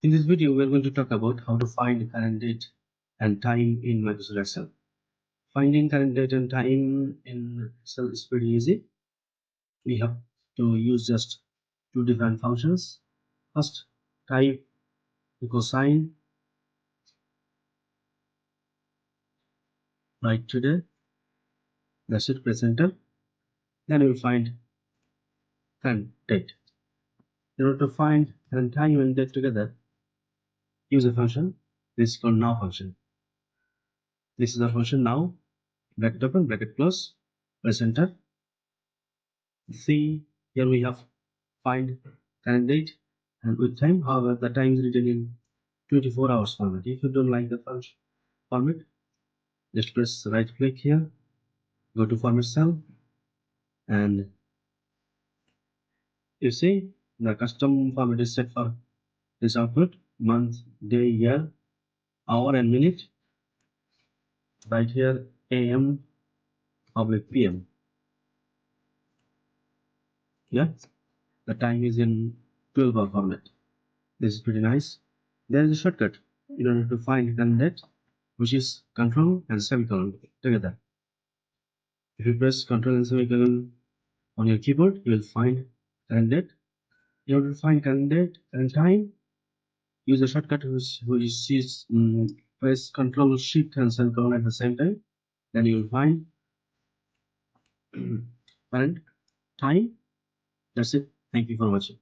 In this video, we are going to talk about how to find current date and time in Microsoft Excel. Finding current date and time in Excel is pretty easy. We have to use just two different functions. First, type equals sign, write today, that's it, press enter. Then you will find current date. In order to find current time and date together, use a function. This is called now function. This is the function now. Bracket open, bracket close, press enter. See, here we have find current date and with time. However, the time is written in 24 hours format. If you don't like the function format, just press right click here, go to format cell, and you see the custom format is set for this output: month, day, year, hour, and minute. Right here, AM, PM. Yeah, the time is in 12-hour format. This is pretty nice. There is a shortcut in order to find current date, which is control and semicolon together. If you press control and semicolon on your keyboard, you will find current date. In order to find current date and time, use the shortcut which is press control shift and semicolon at the same time. Then you will find current time. That's it. Thank you for watching.